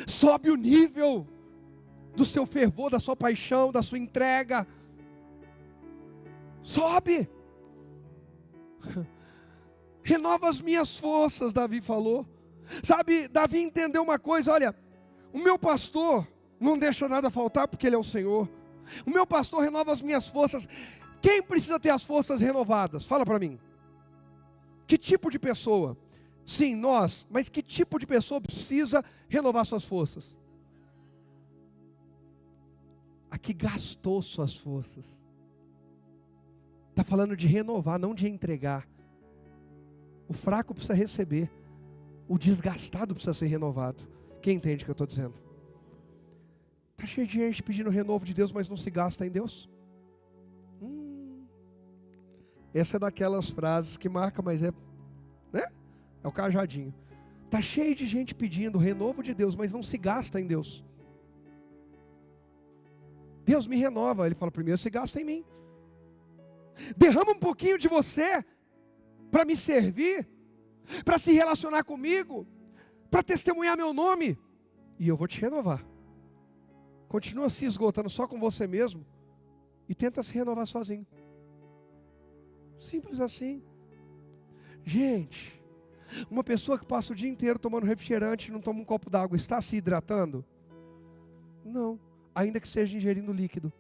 Sobe o nível do seu fervor, da sua paixão, da sua entrega. Sobe. Renova as minhas forças, Davi falou. Sabe, Davi entendeu uma coisa, olha, o meu pastor não deixa nada faltar porque ele é o Senhor. O meu pastor renova as minhas forças. Quem precisa ter as forças renovadas? Fala para mim. Que tipo de pessoa? Sim, nós. Mas que tipo de pessoa precisa renovar suas forças? A que gastou suas forças. Está falando de renovar, não de entregar. O fraco precisa receber. O desgastado precisa ser renovado. Quem entende o que eu estou dizendo? Está cheio de gente pedindo renovo de Deus, mas não se gasta em Deus. Essa é daquelas frases que marca, mas é, né? É o cajadinho. Está cheio de gente pedindo renovo de Deus, mas não se gasta em Deus. Deus me renova. Ele fala, primeiro se gasta em mim. Derrama um pouquinho de você para me servir, para se relacionar comigo, para testemunhar meu nome, e eu vou te renovar. Continua se esgotando só com você mesmo e tenta se renovar sozinho. Simples assim. Gente, uma pessoa que passa o dia inteiro tomando refrigerante e não toma um copo d'água, está se hidratando? Não, ainda que seja ingerindo líquido.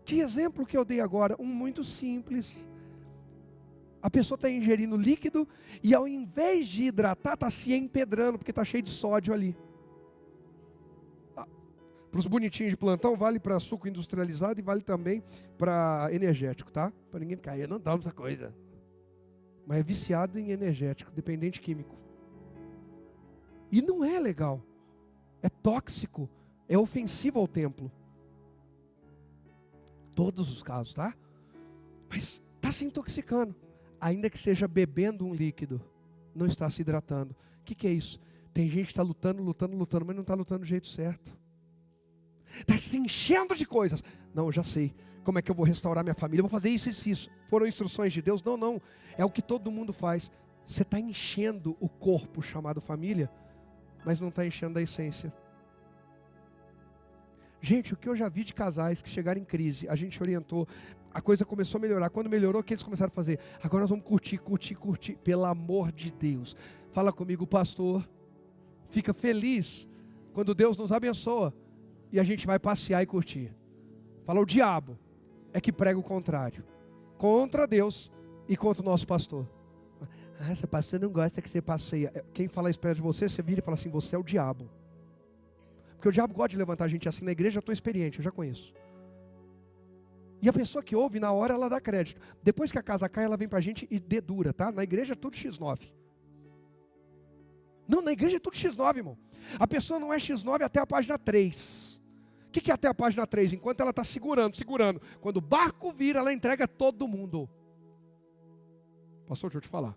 Que exemplo que eu dei agora? Um muito simples. A pessoa está ingerindo líquido e ao invés de hidratar, está se empedrando, porque está cheio de sódio ali. Para os bonitinhos de plantão, vale para suco industrializado e vale também para energético, tá? Para ninguém ficar, eu não tomo essa coisa. Mas é viciado em energético, dependente químico. E não é legal. É tóxico, é ofensivo ao templo. Todos os casos, tá? Mas está se intoxicando. Ainda que seja bebendo um líquido, não está se hidratando. O que é isso? Tem gente que está lutando, mas não está lutando do jeito certo. Está se enchendo de coisas. Não, eu já sei. Como é que eu vou restaurar minha família? Eu vou fazer isso, isso, isso. Foram instruções de Deus? Não, não. É o que todo mundo faz. Você está enchendo o corpo chamado família, mas não está enchendo a essência. Gente, o que eu já vi de casais que chegaram em crise, a gente orientou, a coisa começou a melhorar. Quando melhorou, o que eles começaram a fazer? Agora nós vamos curtir. Pelo amor de Deus. Fala comigo, pastor. Fica feliz quando Deus nos abençoa e a gente vai passear e curtir. Fala, o diabo é que prega o contrário. Contra Deus e contra o nosso pastor. Ah, essa pastor não gosta que você passeia. Quem fala isso perto de você, você vira e fala assim, você é o diabo. Porque o diabo gosta de levantar a gente assim na igreja, eu estou experiente, eu já conheço. E a pessoa que ouve, na hora ela dá crédito. Depois que a casa cai, ela vem para a gente e dedura, tá? Na igreja é tudo X9. Não, na igreja é tudo X9, irmão. A pessoa não é X9 até a página 3. O que é até a página 3? Enquanto ela está segurando. Quando o barco vira, ela entrega todo mundo. Pastor, deixa eu te falar.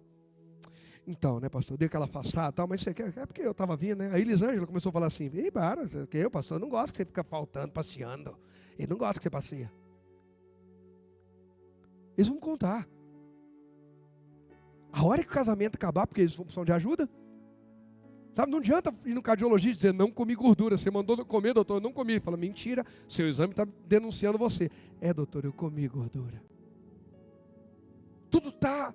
Então, né, pastor, dei aquela afastada e tal, mas você quer? É porque eu estava vindo, né? Aí Elisângela começou a falar assim, ei, Bara, eu, pastor, não gosto que você fica faltando, passeando. Ele não gosta que você passeia. Eles vão contar. A hora que o casamento acabar, porque eles precisam de ajuda. Sabe, não adianta ir no cardiologista e dizer, não comi gordura. Você mandou comer, doutor, eu não comi. Ele fala, mentira, seu exame está denunciando você. É, doutor, eu comi gordura. Tudo está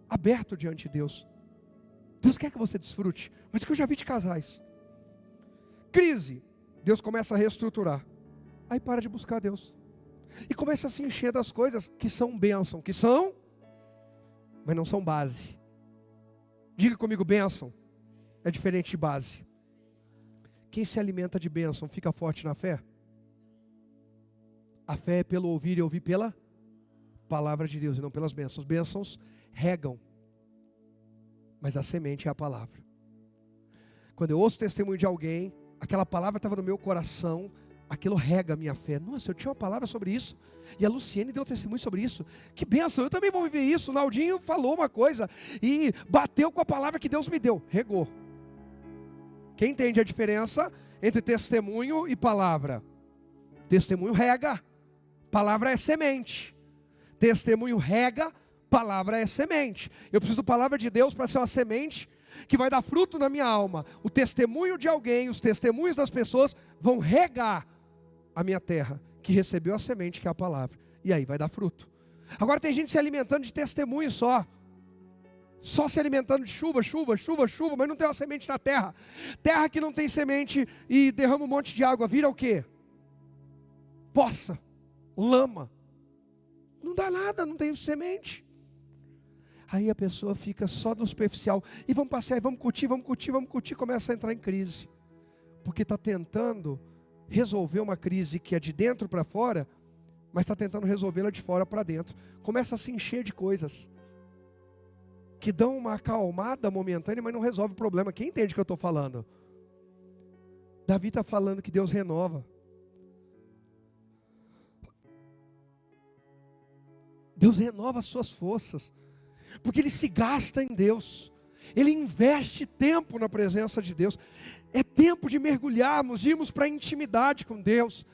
aberto diante de Deus. Deus quer que você desfrute. Mas o que eu já vi de casais. Crise. Deus começa a reestruturar. Aí para de buscar Deus. E começa a se encher das coisas que são bênção. Que são, mas não são base. Diga comigo, bênção. É diferente de base. Quem se alimenta de bênção fica forte na fé? A fé é pelo ouvir e ouvir pela palavra de Deus e não pelas bênçãos. Bênçãos regam. mas a semente é a palavra. Quando eu ouço o testemunho de alguém, aquela palavra estava no meu coração, aquilo rega a minha fé. Nossa, eu tinha uma palavra sobre isso, e a Luciene deu testemunho sobre isso. Que bênção, eu também vou viver isso. O Naldinho falou uma coisa, e bateu com a palavra que Deus me deu, regou. Quem entende a diferença entre testemunho e palavra? Testemunho rega, palavra é semente. Testemunho rega, palavra é semente. Eu preciso da palavra de Deus para ser uma semente que vai dar fruto na minha alma. O testemunho de alguém, os testemunhos das pessoas vão regar a minha terra, que recebeu a semente que é a palavra. E aí vai dar fruto. Agora tem gente se alimentando de testemunho só se alimentando de chuva, mas não tem uma semente na terra. Terra que não tem semente e derrama um monte de água, vira o quê? Poça, lama. Não dá nada, não tem semente. Aí a pessoa fica só no superficial. E vamos passear, vamos curtir, começa a entrar em crise. Porque está tentando resolver uma crise que é de dentro para fora, mas está tentando resolvê-la de fora para dentro. Começa a se encher de coisas que dão uma acalmada momentânea, mas não resolve o problema. Quem entende o que eu estou falando? Davi está falando que Deus renova. Deus renova as suas forças, porque Ele se gasta em Deus. Ele investe tempo na presença de Deus. É tempo de mergulharmos, de irmos para a intimidade com Deus.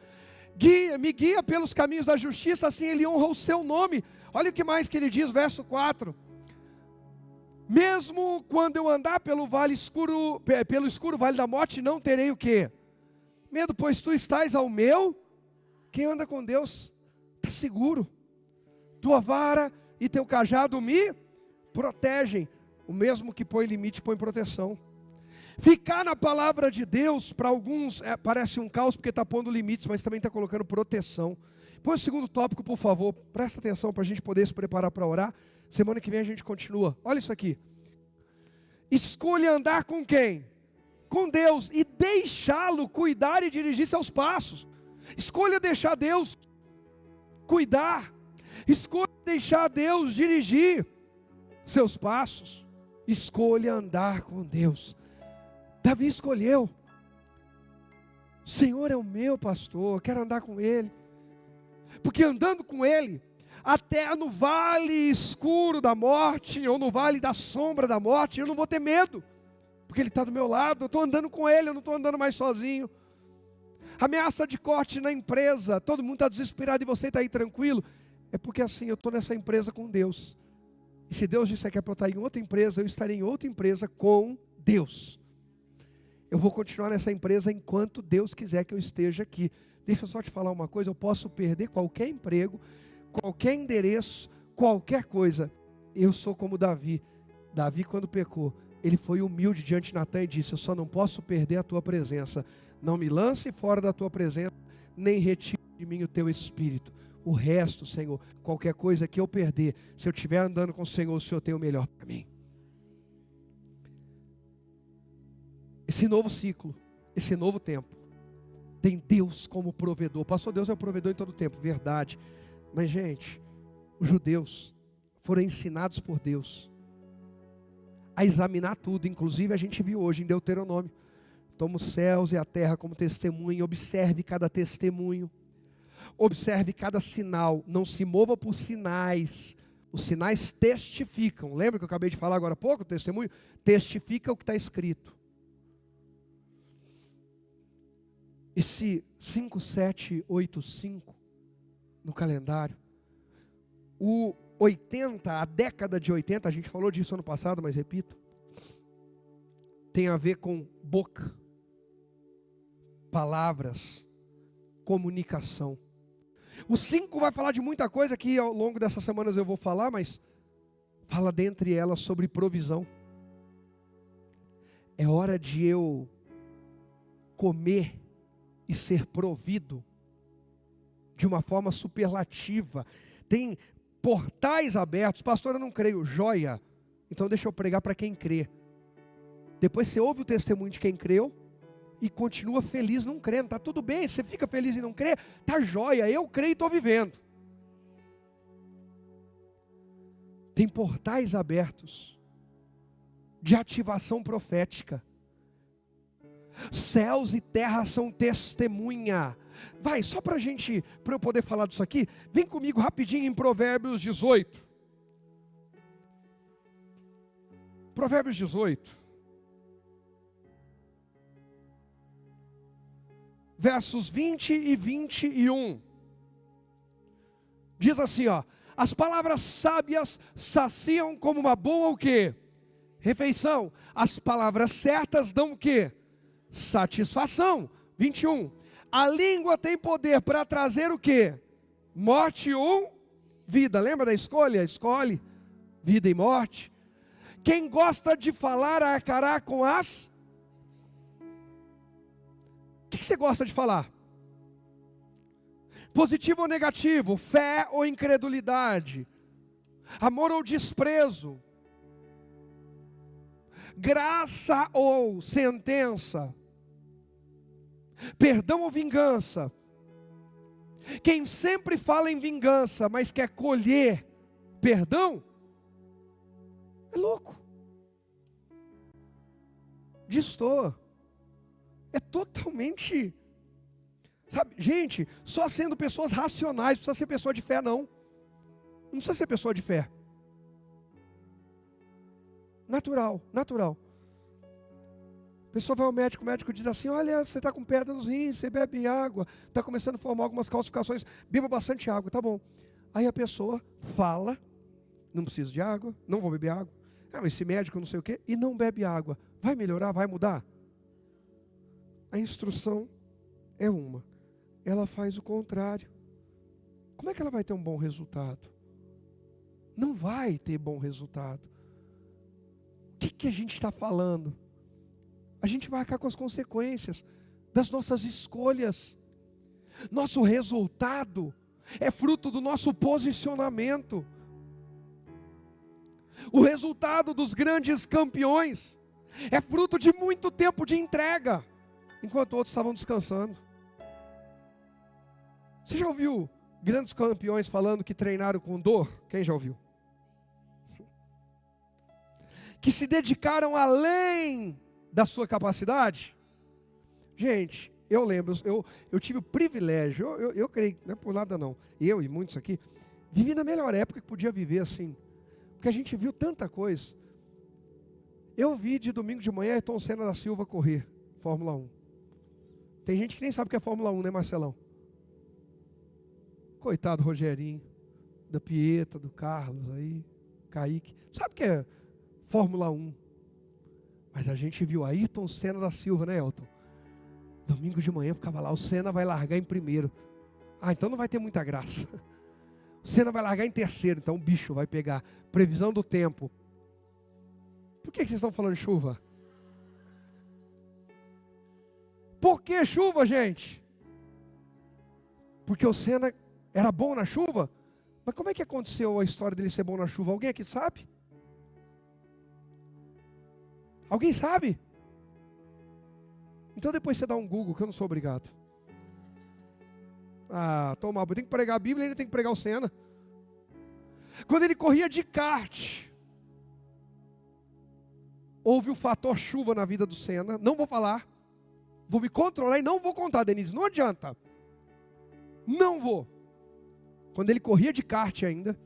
Me guia pelos caminhos da justiça, assim Ele honra o seu nome. Olha o que mais que Ele diz, verso 4. Mesmo quando eu andar pelo escuro vale da morte, não terei o quê? Medo, pois tu estás ao meu. Quem anda com Deus está seguro. Tua vara e teu cajado me protegem. O mesmo que põe limite, põe proteção. Ficar na palavra de Deus, para alguns parece um caos, porque está pondo limites, mas também está colocando proteção. Põe o segundo tópico, por favor. Presta atenção para a gente poder se preparar para orar. Semana que vem a gente continua. Olha isso aqui. Escolha andar com quem? Com Deus. E deixá-lo cuidar e dirigir seus passos. Escolha deixar Deus cuidar. Escolha deixar Deus dirigir seus passos. Escolha andar com Deus. Davi escolheu. O Senhor é o meu pastor, eu quero andar com Ele. Porque andando com Ele, até no vale escuro da morte, ou no vale da sombra da morte, eu não vou ter medo. Porque Ele está do meu lado, eu estou andando com Ele, eu não estou andando mais sozinho. Ameaça de corte na empresa, todo mundo está desesperado e você está aí tranquilo. É porque assim, eu estou nessa empresa com Deus. E se Deus disser que é para eu estar em outra empresa, eu estarei em outra empresa com Deus. Eu vou continuar nessa empresa enquanto Deus quiser que eu esteja aqui. Deixa eu só te falar uma coisa, eu posso perder qualquer emprego, qualquer endereço, qualquer coisa. Eu sou como Davi. Davi, quando pecou, ele foi humilde diante de Natan e disse: eu só não posso perder a tua presença. Não me lance fora da tua presença, nem retire de mim o teu espírito. O resto, Senhor, qualquer coisa que eu perder, se eu estiver andando com o Senhor tem o melhor para mim. Esse novo ciclo, esse novo tempo, tem Deus como provedor. Pastor, Deus é o provedor em todo tempo, verdade. Mas gente, os judeus foram ensinados por Deus a examinar tudo. Inclusive a gente viu hoje em Deuteronômio. Toma os céus e a terra como testemunho, observe cada testemunho. Observe cada sinal, não se mova por sinais. Os sinais testificam. Lembra que eu acabei de falar agora há pouco? O testemunho testifica o que está escrito. Esse 5785 no calendário, o 80, a década de 80, a gente falou disso ano passado, mas repito, tem a ver com boca, palavras, comunicação. O 5 vai falar de muita coisa que ao longo dessas semanas eu vou falar, mas fala dentre elas sobre provisão. É hora de eu comer e ser provido de uma forma superlativa. Tem portais abertos. Pastor, eu não creio. Joia. Então deixa eu pregar para quem crê. Depois você ouve o testemunho de quem creu e continua feliz não crendo. Está tudo bem, você fica feliz e não crê, está joia, eu creio e estou vivendo. Tem portais abertos de ativação profética. Céus e terra são testemunha. Vai, só para eu poder falar disso aqui, vem comigo rapidinho em Provérbios 18. Provérbios 18. Versos 20 e 21. Diz assim, ó: as palavras sábias saciam como uma boa o quê? Refeição. As palavras certas dão o quê? Satisfação. 21. A língua tem poder para trazer o quê? Morte ou vida. Lembra da escolha? Escolhe vida e morte. Quem gosta de falar arcará com as... O que você gosta de falar? Positivo ou negativo? Fé ou incredulidade? Amor ou desprezo? Graça ou sentença? Perdão ou vingança? Quem sempre fala em vingança, mas quer colher perdão, é louco. Destoa. É totalmente... Sabe, gente, só sendo pessoas racionais, não precisa ser pessoa de fé não. Não precisa ser pessoa de fé. Natural, natural. A pessoa vai ao médico, o médico diz assim: olha, você está com pedra nos rins, você bebe água, está começando a formar algumas calcificações, beba bastante água, tá bom. Aí a pessoa fala: não preciso de água, não vou beber água. Ah, mas esse médico não sei o quê, e não bebe água. Vai melhorar, vai mudar? A instrução é uma. Ela faz o contrário. Como é que ela vai ter um bom resultado? Não vai ter bom resultado. O que a gente está falando? A gente vai arcar com as consequências das nossas escolhas. Nosso resultado é fruto do nosso posicionamento. O resultado dos grandes campeões é fruto de muito tempo de entrega, enquanto outros estavam descansando. Você já ouviu grandes campeões falando que treinaram com dor? Quem já ouviu? Que se dedicaram além da sua capacidade? Gente, eu lembro, eu tive o privilégio, eu creio, não é por nada não, eu e muitos aqui, vivi na melhor época que podia viver assim, porque a gente viu tanta coisa. Eu vi de domingo de manhã Ayrton Senna da Silva correr, Fórmula 1. Tem gente que nem sabe o que é Fórmula 1, né, Marcelão? Coitado do Rogerinho, da Pieta, do Carlos aí, Kaique. Sabe o que é Fórmula 1? Mas a gente viu Ayrton Senna da Silva, né, Elton? Domingo de manhã ficava lá, o Senna vai largar em primeiro. Ah, então não vai ter muita graça. O Senna vai largar em terceiro, então o bicho vai pegar. Previsão do tempo. Por que vocês estão falando de chuva? Por que chuva, gente? Porque o Senna era bom na chuva? Mas como é que aconteceu a história dele ser bom na chuva? Alguém aqui sabe? Alguém sabe? Então depois você dá um Google, que eu não sou obrigado. Ah, toma, tem que pregar a Bíblia e ele tem que pregar o Senna. Quando ele corria de kart, houve o fator chuva na vida do Senna. Não vou falar. Vou me controlar e não vou contar, Denise. Não adianta. Não vou. Quando ele corria de kart ainda,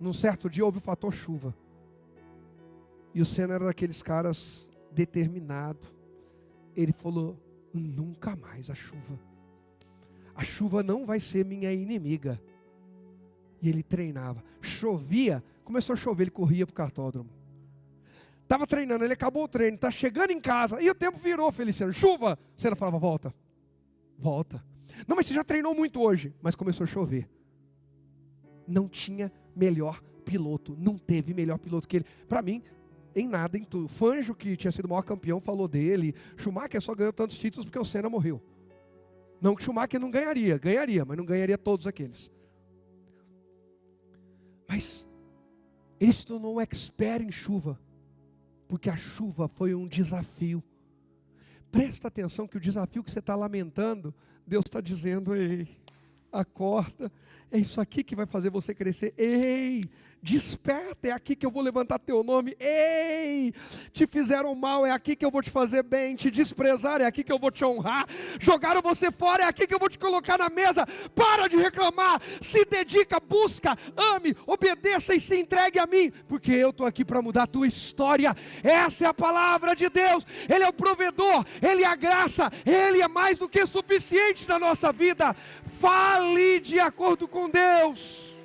num certo dia houve o fator chuva. E o Senna era daqueles caras determinado. Ele falou: nunca mais a chuva. A chuva não vai ser minha inimiga. E ele treinava. Chovia, começou a chover, ele corria para o kartódromo. Estava treinando, ele acabou o treino, está chegando em casa, e o tempo virou, Feliciano, chuva. O Senna falava: volta, volta. Não, mas você já treinou muito hoje. Mas começou a chover. Não tinha melhor piloto, não teve melhor piloto que ele. Para mim, em nada, em tudo. Fangio, que tinha sido o maior campeão, falou dele. Schumacher só ganhou tantos títulos porque o Senna morreu. Não que Schumacher não ganharia, ganharia, mas não ganharia todos aqueles. Mas ele se tornou um expert em chuva, porque a chuva foi um desafio. Presta atenção que o desafio que você está lamentando, Deus está dizendo: ei, acorda, é isso aqui que vai fazer você crescer. Ei, desperta, é aqui que eu vou levantar teu nome. Ei, te fizeram mal, é aqui que eu vou te fazer bem. Te desprezaram, é aqui que eu vou te honrar. Jogaram você fora, é aqui que eu vou te colocar na mesa. Para de reclamar, se dedica, busca, ame, obedeça e se entregue a mim, porque eu estou aqui para mudar a tua história. Essa é a palavra de Deus. Ele é o provedor, Ele é a graça, Ele é mais do que suficiente na nossa vida. Fale de acordo com Deus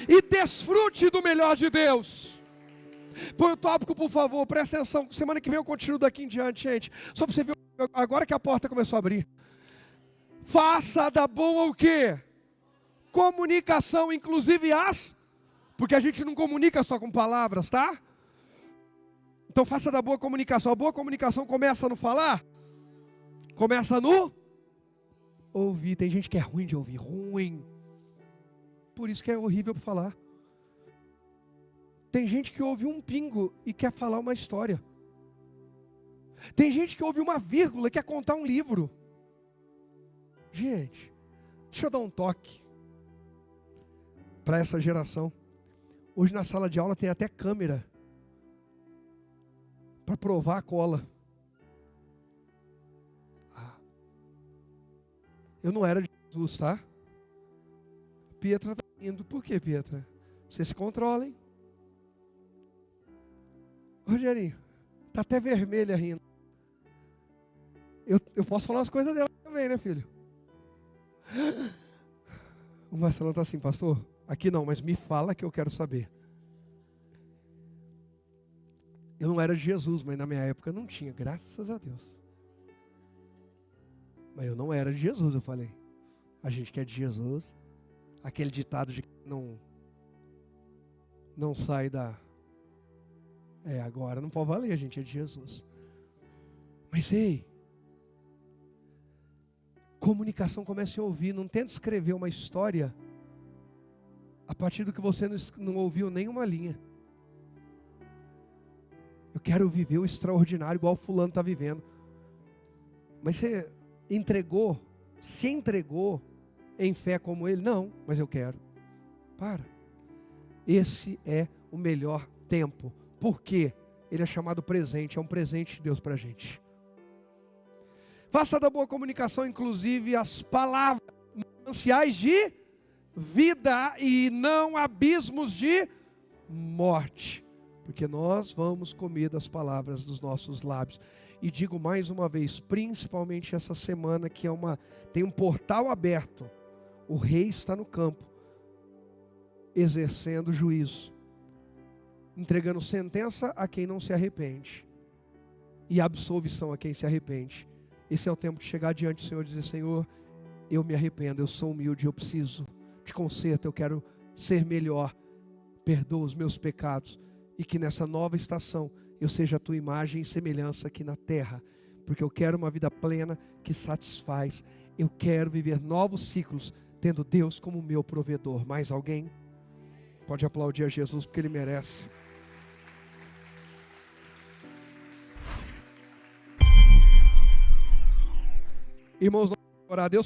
e desfrute do melhor de Deus. Põe o tópico, por favor, presta atenção. Semana que vem eu continuo daqui em diante, gente. Só para você ver, agora que a porta começou a abrir. Faça da boa o quê? Comunicação, inclusive porque a gente não comunica só com palavras, tá? Então faça da boa comunicação. A boa comunicação começa no falar? Começa no ouvir. Tem gente que é ruim de ouvir, ruim. Por isso que é horrível para falar. Tem gente que ouve um pingo e quer falar uma história. Tem gente que ouve uma vírgula e quer contar um livro. Gente, deixa eu dar um toque para essa geração. Hoje na sala de aula tem até câmera para provar a cola. Eu não era de Jesus, tá? Pietra está indo. Por que, Pietra? Vocês se controlem. Rogerinho, está até vermelha rindo. Eu posso falar as coisas dela também, né, filho? O Marcelo está assim, pastor, aqui não, mas me fala que eu quero saber. Eu não era de Jesus, mas na minha época não tinha, graças a Deus. Mas eu não era de Jesus, eu falei. A gente que é de Jesus, aquele ditado de que não sai da... agora não pode valer, a gente é de Jesus. Mas ei, comunicação comece a ouvir, não tenta escrever uma história a partir do que você não ouviu nenhuma linha. Eu quero viver o extraordinário igual o fulano está vivendo. Mas você se entregou em fé como ele? Não, mas eu quero. Para. Esse é o melhor tempo. Por quê? Ele é chamado presente, é um presente de Deus para a gente. Faça da boa comunicação, inclusive, as palavras mananciais de vida e não abismos de morte. Porque nós vamos comer das palavras dos nossos lábios. E digo mais uma vez, principalmente essa semana que tem um portal aberto. O rei está no campo, exercendo juízo, entregando sentença a quem não se arrepende e absolvição a quem se arrepende. Esse é o tempo de chegar diante do Senhor e dizer: Senhor, eu me arrependo, eu sou humilde, eu preciso de conserto, eu quero ser melhor, perdoa os meus pecados, e que nessa nova estação eu seja a tua imagem e semelhança aqui na terra, porque eu quero uma vida plena que satisfaz. Eu quero viver novos ciclos, tendo Deus como meu provedor. Mais alguém? Pode aplaudir a Jesus, porque Ele merece. Irmãos, vamos orar a Deus.